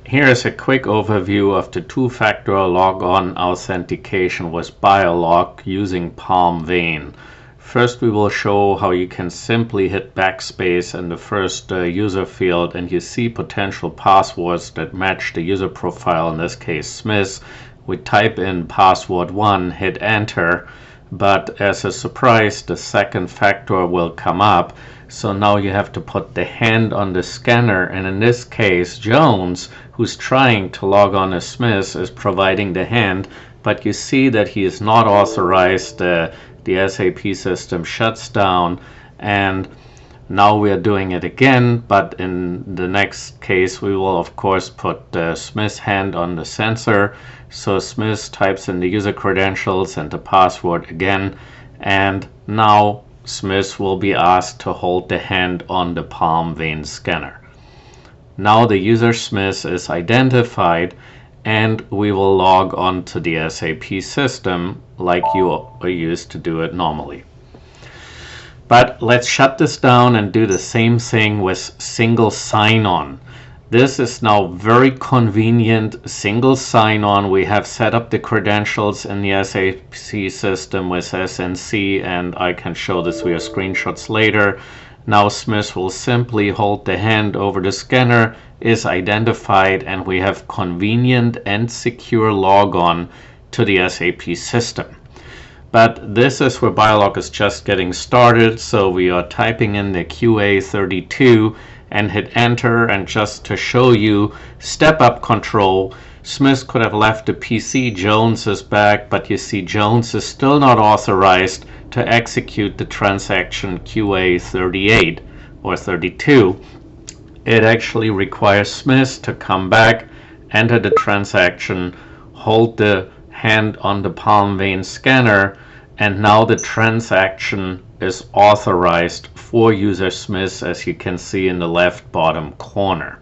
Here is a quick overview of the two-factor logon authentication with bioLock using Palm Vein. First, we will show how you can simply hit backspace in the first user field and you see potential passwords that match the user profile, in this case Smith. We type in password 1, hit enter, but as a surprise the second factor will come up. So now you have to put the hand on the scanner, and in this case Jones, who's trying to log on as Smith, is providing the hand, but you see that he is not authorized. The SAP system shuts down, and now we are doing it again, but in the next case we will of course put Smith's hand on the sensor. So Smith types in the user credentials and the password again, and now Smith will be asked to hold the hand on the Palm Vein scanner. Now the user Smith is identified, and we will log on to the SAP system like you are used to do it normally. But let's shut this down and do the same thing with single sign-on. This is now very convenient single sign-on. We have set up the credentials in the SAP system with SNC, and I can show this via screenshots later. Now Smith will simply hold the hand over the scanner, is identified, and we have convenient and secure logon to the SAP system. But this is where bioLock is just getting started, so we are typing in the QA32 and hit enter, and just to show you step-up control, Smith could have left the PC, Jones is back, but you see Jones is still not authorized to execute the transaction QA38 or 32. It actually requires Smith to come back, enter the transaction, hold the hand on the Palm Vein scanner, and now the transaction is authorized for user Smith, as you can see in the left bottom corner.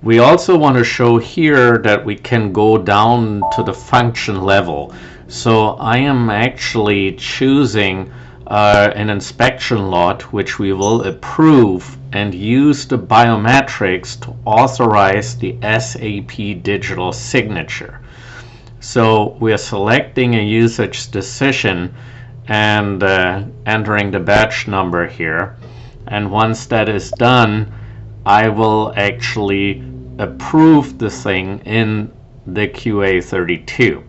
We also want to show here that we can go down to the function level. So I am actually choosing an inspection lot which we will approve and use the biometrics to authorize the SAP Digital Signature. So we are selecting a usage decision and entering the batch number here, and once that is done I will actually approve the thing in the QA32.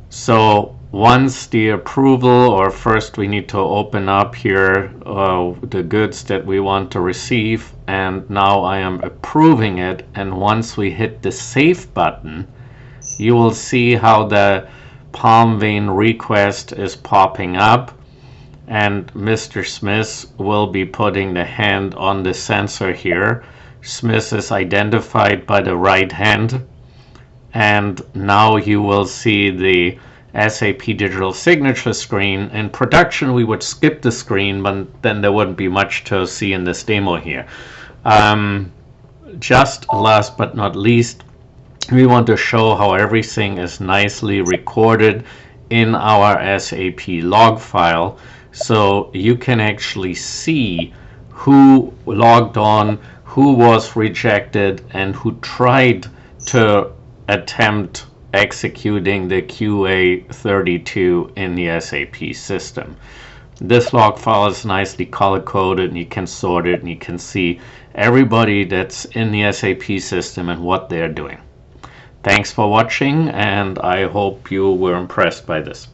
So once the approval, or first we need to open up here the goods that we want to receive, and now I am approving it, and once we hit the save button you will see how the Palm Vein request is popping up, and Mr. Smith will be putting the hand on the sensor here. Smith is identified by the right hand, and now you will see the SAP Digital Signature screen. In production we would skip the screen, but then there wouldn't be much to see in this demo here. Just last but not least, we want to show how everything is nicely recorded in our SAP log file, so you can actually see who logged on, who was rejected, and who tried to attempt executing the QA32 in the SAP system. This log file is nicely color-coded, and you can sort it and you can see everybody that's in the SAP system and what they're doing. Thanks for watching, and I hope you were impressed by this.